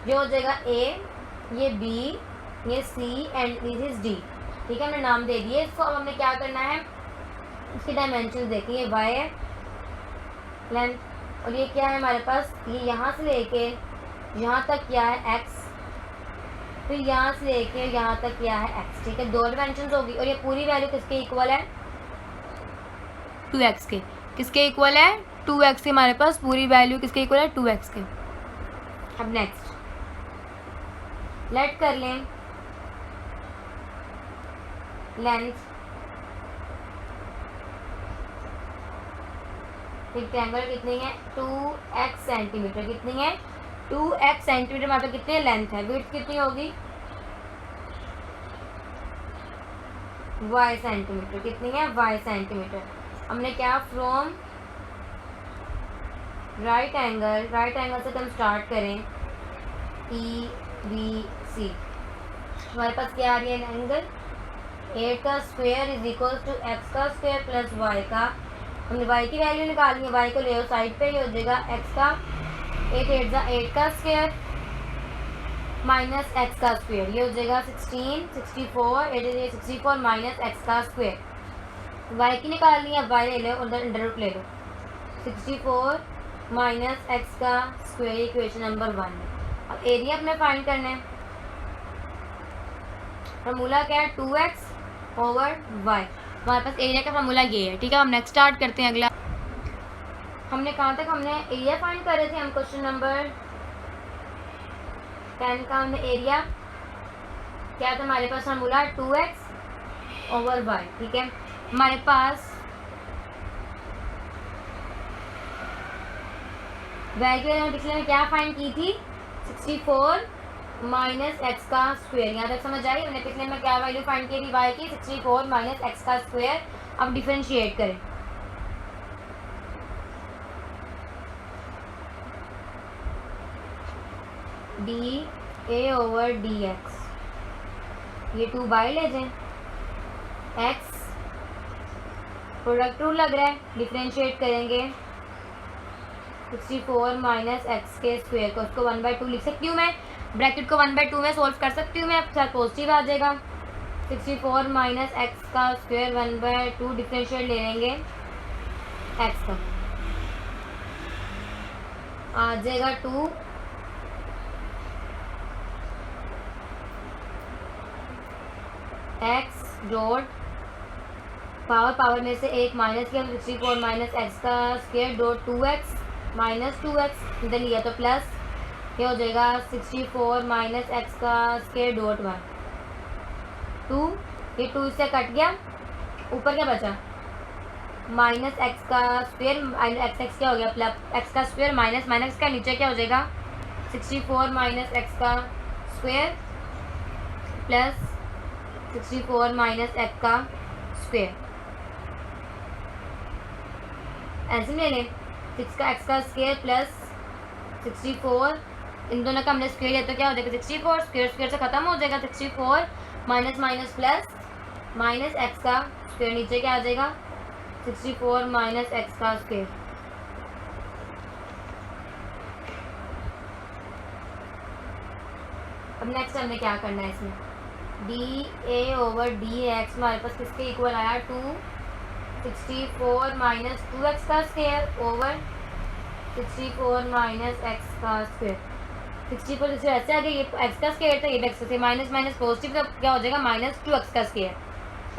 ये हो जाएगा ए, ये बी, ये सी एंड दिस इज डी। ठीक है, हमने नाम दे दिए इसको। अब हमने क्या करना है, इसकी डायमेंशन देखिए, ये वाई है लेंथ, और ये क्या है हमारे पास, ये यहाँ से लेके यहाँ तक क्या है एक्स, फिर यहाँ से लेके यहाँ तक क्या है एक्स। ठीक है, 2 डायमेंशन होगी। और ये पूरी वैल्यू किसके इक्वल है, 2x के। किसके इक्वल है, 2x के। हमारे पास पूरी वैल्यू किसके इक्वल है, 2x के। अब नेक्स्ट लेट कर लें लेंथ, रेक्टेंगल कितनी है, 2x सेंटीमीटर। कितनी है, 2x सेंटीमीटर। मतलब कितनी लेंथ है, विड्थ कितनी होगी, y सेंटीमीटर। कितनी है, y सेंटीमीटर। हमने क्या, फ्रॉम राइट एंगल से हम स्टार्ट करें, EBC। हमारे पास क्या आ रही है एंगल, 8 का square is equal to x का स्क्वायर प्लस y का। हमने y की वैल्यू निकालनी है, y को ले साइड पे, ये हो जाएगा x का 8 का स्क्वायर माइनस x का स्क्वायर। ये हो जाएगा 16, 64, 64 माइनस x का स्क्वायर। y की निकालनी है, y ले लो, उधर अंडर रूट ले लो, 64 माइनस x का स्क्वायर, इक्वेशन नंबर 1। अब एरिया अपने फाइंड करना है, फार्मूला क्या है, 2x ओवर y। हमारे पास एरिया का फार्मूला ये है। ठीक है, हम नेक्स्ट स्टार्ट करते हैं। अगला हमने कहाँ तक हमने एरिया फाइंड कर रहे थे, हम क्वेश्चन नंबर 10 का हमने एरिया क्या था, हमारे पास फार्मूला 2x ओवर y। ठीक है, हमारे पास वैल्यू हमने पिछले में क्या फाइंड की थी, 64 माइनस एक्स का स्क्वायर। यहाँ तक समझ आई, हमने पिछले में क्या वैल्यू फाइंड की थी, y की 64 माइनस एक्स का स्क्वायर। अब डिफरेंशिएट करें, D a over D x, ये 2 बाई ले जाएं, एक्स प्रोडक्ट रूल लग रहा है, डिफरेंशिएट करेंगे 64 माइनस एक्स के स्क्वायर को, उसको 1/2 लिख सकती हूँ मैं, ब्रैकेट को 1/2 में सोल्व कर सकती हूँ मैं, अब साथ पॉजिटिव आ जाएगा। 64 माइनस एक्स का स्क्वायर 1/2, डिफरेंशिएट ले लेंगे एक्स का, आ जाएगा 2 एक्स डॉट पावर में से एक माइनस किया, 64 माइनस एक्स का square dot 2x minus 2x इधर लिया तो प्लस, ये हो जाएगा 64 माइनस एक्स का स्क्वायर डॉट 1 2, ये 2 इससे कट गया, ऊपर क्या बचा माइनस एक्स का स्क्वायर, एक्स क्या हो गया प्लस एक्स का स्क्वायर माइनस माइनस का, नीचे क्या हो जाएगा 64 माइनस एक्स का स्क्वायर प्लस 64 माइनस एक्स का स्क्वायर। ऐसे ले लें 6 का एक्स का स्क्वायर प्लस 64, इन दोनों का हमने स्क्वायर लिया तो क्या हो जाएगा 64, स्क्वायर से ख़त्म हो जाएगा, 64 minus minus plus minus x का स्क्वायर, नीचे क्या आ जाएगा 64 माइनस एक्स का स्क्वायर। अब नेक्स्ट हमने क्या करना है इसमें, D a over D x हमारे पास किसके इक्वल आया 264 माइनस 2x का स्क्वायर ओवर 64 माइनस एक्स का स्क्वायर। 64 से ऐसे आगे ये एक्स का स्क्वायर था, ये एक्स से माइनस माइनस पॉजिटिव का क्या हो जाएगा माइनस 2x का स्क्वायर।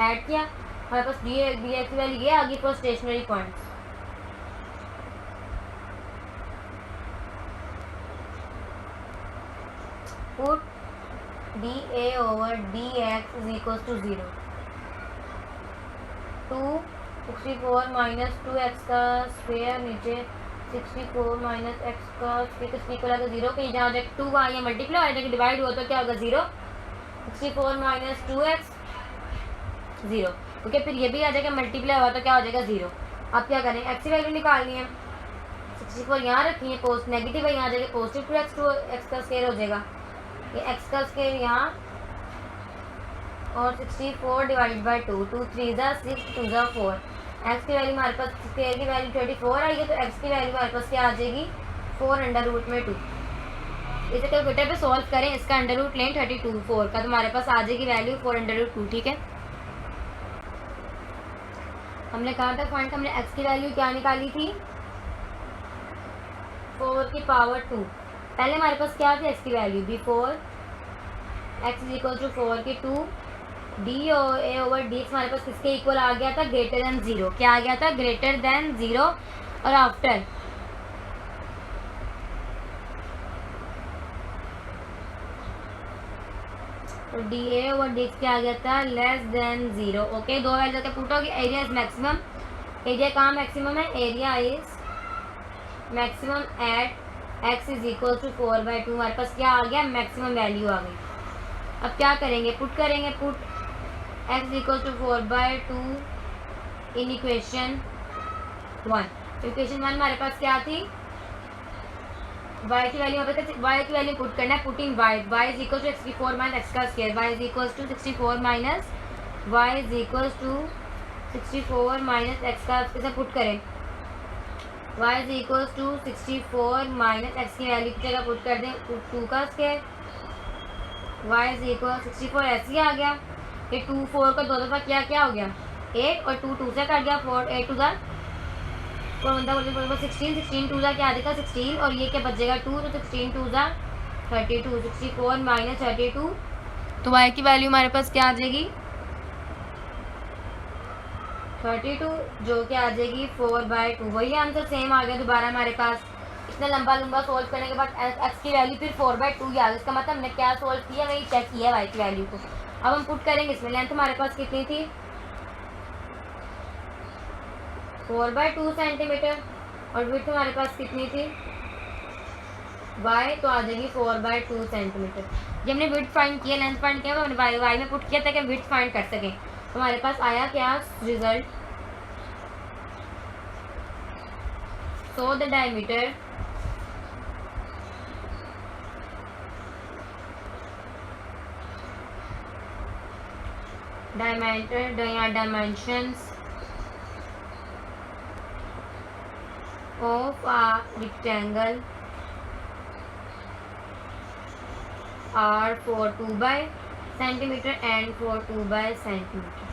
ऐड किया हमारे पास डी एक्स वैल्यू ये आगे for stationary points, put d a over D x is equal to 0। 264 minus 2x का स्क्वेयर नीचे 64 माइनस एक्स का स्क्वेयर किसके इक्वल आएगा 0 के जहाँ जाके 2 वहाँ ये मल्टीप्लाई आ जाएगा डिवाइड हुआ तो क्या होगा 0। 64 माइनस 2x 0 ओके फिर ये भी आ जाएगा मल्टीप्लाई हुआ तो क्या हो जाएगा 0। अब क्या करें एक्स की वैल्यू निकालनी है 64 यहाँ रखी है पोस्ट नेगेटिव है यहाँ आ जाएगा पॉजिटिव 2x का स्क्वायर हो जाएगा ये x का स्क्वायर यहाँ और 64 डिवाइड बाई 2 2 3 ज़ा 6 2 ज़ा 4 x की वैल्यू हमारे पास स्क्वायर की वैल्यू 24 आई है तो x की वैल्यू हमारे पास क्या आ जाएगी 4 अंडर रूट में 2। इसे कैलकुलेटर पे सॉल्व करें इसका अंडर रूट लें 32 4 का तो हमारे पास आ जाएगी वैल्यू 4 अंडर रूट 2। ठीक है हमने कहा था पॉइंट हमने x की वैल्यू क्या निकाली थी 4 की पावर 2। पहले हमारे पास क्या थी x की value before x is equal to 4 की 2 d a over D x हमारे पास किसके इक्वल आ गया था ग्रेटर देन 0। क्या आ गया था ग्रेटर देन 0 और आफ्टर तो d a over D x क्या आ गया था लेस देन 0। ओके दो वैल्यू जाके पुट होगी एरिया इज मैक्सिमम एरिया कहाँ मैक्सिमम है area is maximum at x is equal to 4/2 हमारे पास क्या आ गया मैक्सिमम वैल्यू आ गई। अब क्या करेंगे पुट करेंगे put x equal to 4/2 in equation 1। Equation 1 हमारे पास क्या थी y की वैल्यू y की वैल्यू पुट करना है put in y is equal to 64 minus x का square y is equal to 64 minus y is equal to 64 minus x का इसे पुट करें y is equal to 64 minus x की value की जगह पुट कर दें 2 का स्क्वायर y इज इक्वल 64 ऐसे ही आ गया ये 2 4 का 2 दफ़ा क्या हो गया 8 और 2 2 से कट गया 4 8 2 ज़ा 16 16 2 ज़ा क्या आ जाएगा 16 और ये क्या बचेगा 2 तो 16 2 ज़ा 32 64 माइनस 32 तो y की वैल्यू हमारे पास क्या आ जाएगी 32 जो कि आ जाएगी 4/2। वही आंसर सेम आ गया दोबारा हमारे पास इतना लंबा सोल्व करने के बाद x की वैल्यू फिर 4/2 आ गई। इसका मतलब हमने क्या सोल्व किया वही चेक किया y की वैल्यू को। अब हम पुट करेंगे इसमें लेंथ हमारे पास कितनी थी 4/2 सेंटीमीटर और विड्थ हमारे पास कितनी थी y तो आ जाएगी 4/2 सेंटीमीटर। जब हमने विड्थ फाइंड किया लेंथ फाइंड किया तो हमने y में पुट किया ताकि विड्थ फाइंड कर सकें तो हमारे पास आया क्या result so the diameter dimensions of a rectangle are for 2 centimeter and for 2 centimeter।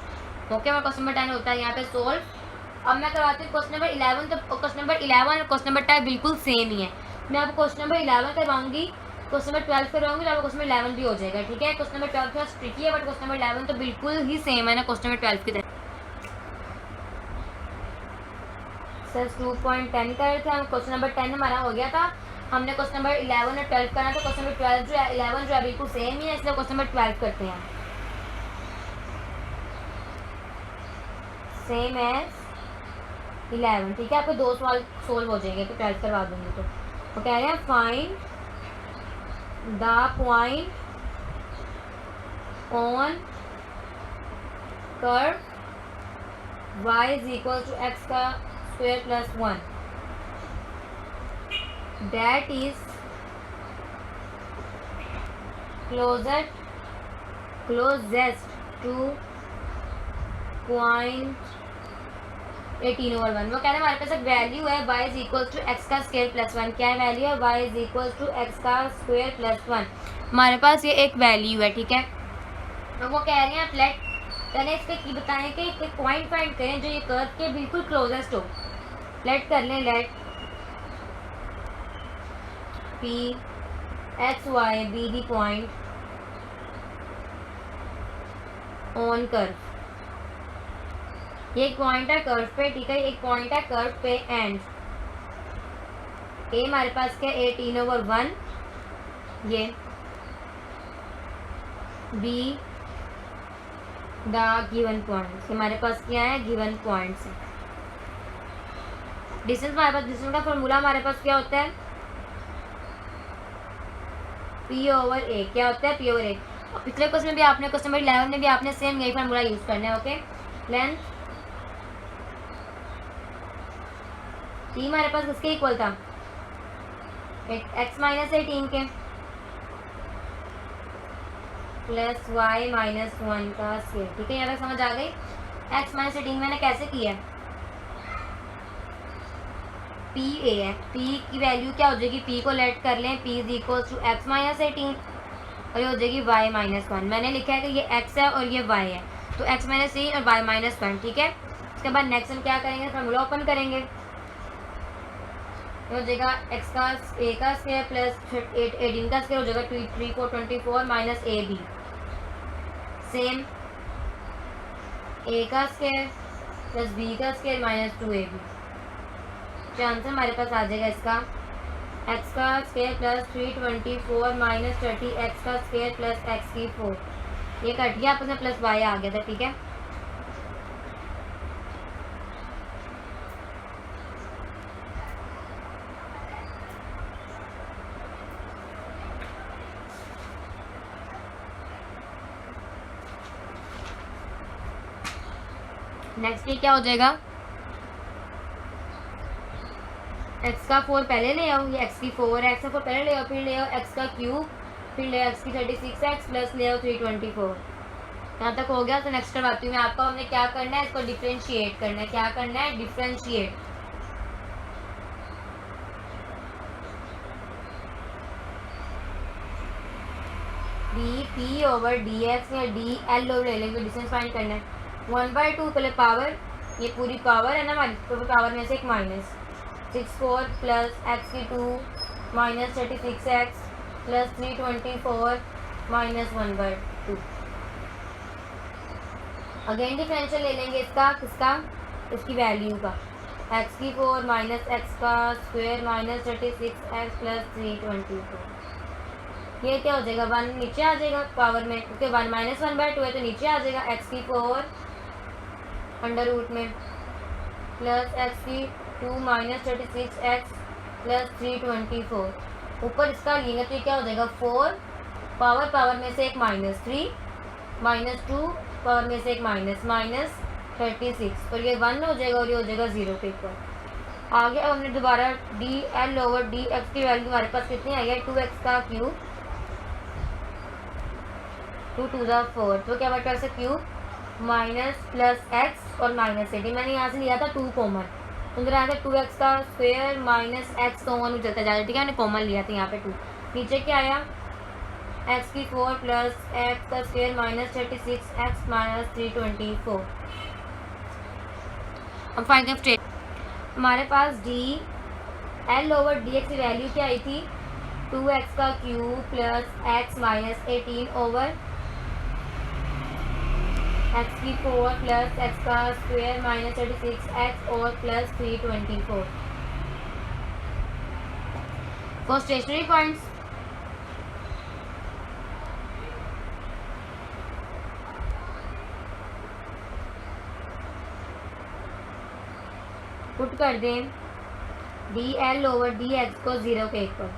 Okay हमारा क्वेश्चन नंबर 10 होता है यहाँ पे सोल्व। अब मैं करवाती हूँ क्वेश्चन नंबर 11। तो क्वेश्चन नंबर 11 और क्वेश्चन नंबर 10 बिल्कुल सेम ही है। मैं आपको क्वेश्चन नंबर 11 करवाऊंगी क्वेश्चन नंबर 12 करवाऊंगी तो आपको क्वेश्चन नंबर 11 भी हो जाएगा। ठीक है क्वेश्चन नंबर 12 थोड़ा ट्रिकी है बट क्वेश्चन नंबर 11 तो बिल्कुल ही सेम है ना क्वेश्चन नंबर 12 की तरह। सर 2.10 कर रहे थे हम क्वेश्चन नंबर 10 हमारा हो गया था। हमने क्वेश्चन नंबर 11 और 12 करना था। क्वेश्चन नंबर 12 जो है 11 जो है बिल्कुल सेम ही है इसलिए क्वेश्चन नंबर 12 करते हैं सेम एज 11। ठीक है आपके 2 सवाल सोल्व हो जाएंगे तो 12 करवा दूंगी। तो वो कह रहे हैं find the point on curve y is equal to x का square plus 1 that is closest to point 18/1। वो कह रहे हैं हमारे पास एक वैल्यू है y is equal to x का स्क्वायर प्लस 1। क्या वैल्यू है y is equal to x का स्क्वायर प्लस 1 हमारे पास ये एक वैल्यू है। ठीक है तो वो कह रहे हैं फ्लैट पहले इस पर बताएं कि एक पॉइंट फाइंड करें जो ये कर्व के बिल्कुल क्लोजेस्ट हो। लेट कर लें let p x y be the point on curve. ये एक पॉइंट है कर्व पे। ठीक है एक पॉइंट है कर्व पे एंड ए हमारे पास क्या 18/1 ये बी द गिवन पॉइंट्स। हमारे पास क्या है, गिवन पॉइंट्स है। डिस्टेंस हमारे पास, डिस्टेंस का फॉर्मूला हमारे पास क्या होता है, पी ओवर ए। क्या होता है, पी ओवर ए। पिछले क्वेश्चन में भी आपने, क्वेश्चन नंबर 11 में भी आपने सेम यही फॉर्मूला यूज करना है। ओके, लेंथ टी हमारे पास किसके इक्वल था, एक्स माइनस 18 के प्लस वाई माइनस 1 का स्क्वायर। ठीक है, यहाँ तक समझ आ गई। एक्स माइनस 18 मैंने कैसे किया है, पी ए है, पी की वैल्यू क्या हो जाएगी, पी को लेट कर लें, p is equal to x minus 18 और ये हो जाएगी वाई माइनस 1। मैंने लिखा है कि ये एक्स है और ये वाई है, तो एक्स माइनस 3 और वाई माइनस 1। ठीक है, उसके बाद नेक्स्ट हम क्या करेंगे, फॉर्मूला ओपन करेंगे। हो जाएगा एक्स का ए का स्क्वायर प्लस 18 का स्क्वायर हो जाएगा 3 4 24 माइनस ए बी, सेम ए का स्क्वायर प्लस बी का स्क्वायर माइनस 2ab। तो आंसर हमारे पास आ जाएगा इसका एक्स का स्क्वायर प्लस 324 माइनस 30 एक्स का स्क्वायर प्लस एक्स की 4। ये कट गया आपस में, प्लस वाई आ गया था। ठीक है, नेक्स्ट ये क्या हो जाएगा, एक्स का 4 पहले ले आओ, ये एक्स की 4 है, एक्स का 4 पहले ले आओ, फिर ले आओ एक्स का क्यूब, फिर ले आओ एक्स की 36x प्लस ले आओ 324। यहाँ तक हो गया। तो नेक्स्ट करवाती हूँ मैं आपको, हमने क्या करना है, इसको डिफ्रेंशिएट करना है। क्या करना है, differentiate. D p over D x या डी एल ओवर ले लेंगे, डिस्टेंस फाइंड करना है। 1/2 पहले पावर, ये पूरी पावर है ना हमारी, पूरी पावर में से एक माइनस 64 प्लस एक्स की 2 minus 36x plus 324 minus 1/2। Again differential ले लेंगे इसका, किसका, इसकी वैल्यू का, एक्स की 4 माइनस एक्स का स्क्वायर माइनस 36x प्लस 324। ये क्या हो जाएगा, 1 नीचे आ जाएगा पावर में, क्योंकि 1 माइनस 1/2 है तो नीचे आ जाएगा। एक्स की 4 अंडर रूट में प्लस एक्स की 2 माइनस 36x प्लस 324। ऊपर इसका लेंगे तो ये क्या हो जाएगा, 4 पावर में से एक माइनस 3 माइनस 2 पावर में से एक माइनस 36 और ये 1 हो जाएगा और ये हो जाएगा 0 के इक्वल। आगे अब हमने दोबारा D L over D X की वैल्यू हमारे पास कितनी आई है, 2x का क्यूब 2 2 4, तो क्या बचा से क्यूब माइनस प्लस एक्स और माइनस 18। मैंने यहाँ से लिया था 2 कॉमन, तो इधर आया था 2x का स्क्वायर माइनस एक्स कॉमन चलता जा रहा है। ठीक है, मैंने कॉमन लिया था यहाँ पे 2। नीचे क्या आया, एक्स की 4 प्लस एक्स का स्क्वायर माइनस 36x माइनस 324। अब फाइंड द स्टेट, हमारे पास D L over D X की वैल्यू क्या आई थी, 2x का cube plus x minus 18 over X की 4 प्लस एक्स का स्क्वायर माइनस 36x और plus 324। For stationary points, put कर दें D L over D x को 0 के इक्वल,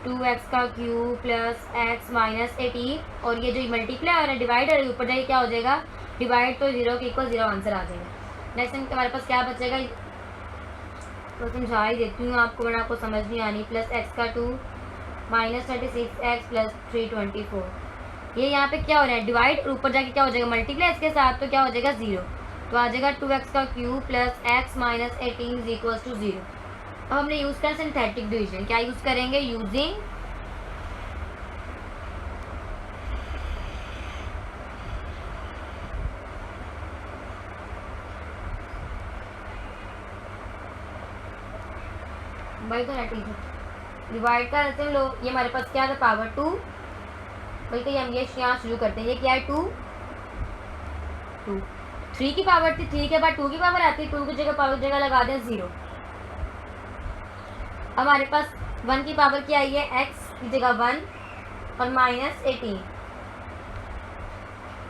2x का क्यूब प्लस एक्स माइनस 18 और ये जो मल्टीप्लाई और डिवाइड है ऊपर जाके क्या हो जाएगा, डिवाइड तो 0 के इक्वल 0 आंसर आ जाएगा। नेक्स्ट हमारे पास क्या बचेगा, तो समझा ही देती हूँ आपको वरना आपको समझ नहीं आनी। प्लस एक्स का 2 माइनस 36x प्लस 324। ये यहाँ पे क्या हो रहा है, डिवाइड और ऊपर जाके क्या हो जाएगा, मल्टीप्लाई इसके साथ, तो क्या हो जाएगा 0, तो आ जाएगा 2x का cube plus x minus 18 is equal to 0। अब हमने यूज़ करा सिंथेटिक डिवीजन। क्या यूज़ करेंगे, यूजिंग भाई तो ठीक है, डिवाइड का रहते हैं लो, ये हमारे पास क्या था, पावर 2, बल्कि हम ये यहाँ शुरू करते हैं। ये क्या है, 2 3 की पावर थी, 3 के बाद 2 की पावर आती है, 2 की जगह पावर जगह लगा दें 0। हमारे पास 1 की पावर क्या आई है, x की जगह 1 और -18।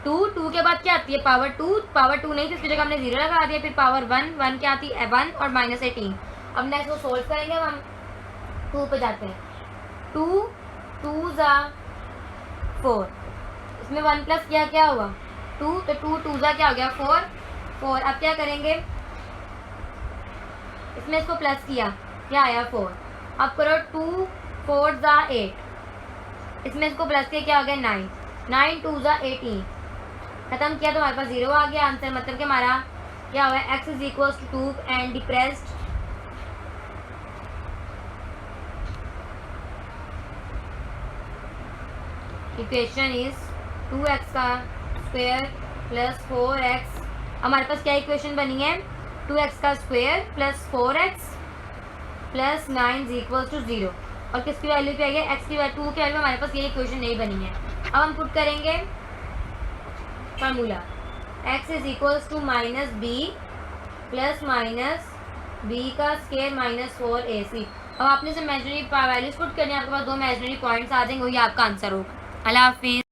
2 के बाद क्या आती है? पावर 2 नहीं थी, इसकी जगह हमने 0 लगा दिया। फिर पावर 1 क्या आती है? 1 और -18। अब नेक्स्ट वो सोल्व करेंगे, हम 2 पे जाते हैं। 2 2 ज़ा 4, इसमें 1 प्लस किया क्या हुआ? 2, तो 2 2 ज़ा क्या हो गया? 4। अब क्या करेंगे? इसमें इसको प्लस किया, क्या आया? 4। अब करो 2 4 ज़ा 8, इसमें इसको प्लस किया, क्या हो गया? 9। 9 2 ज़ा 18। खत्म किया तो हमारे पास 0 आ गया आंसर। मतलब कि हमारा क्या हुआ? x is equal to 2 and depressed equation is 2x का स्क्वायर प्लस 4x। हमारे पास क्या इक्वेशन बनी है? 2x का square plus 4x plus 9 is equal to 0। और किसकी वैल्यू पे आ गया? x की वैल्यू 2 की वैल्यू में हमारे पास ये इक्वेशन नहीं बनी है। अब हम पुट करेंगे formula, x is equals to -b plus -b का स्क्वायर -4ac। अब आपने से इमेजिनरी वैल्यूज पुट करनी है, आपके पास 2 इमेजिनरी पॉइंट्स आ जाएंगे, वही आपका आंसर होगा। अल्लाह हाफिज़।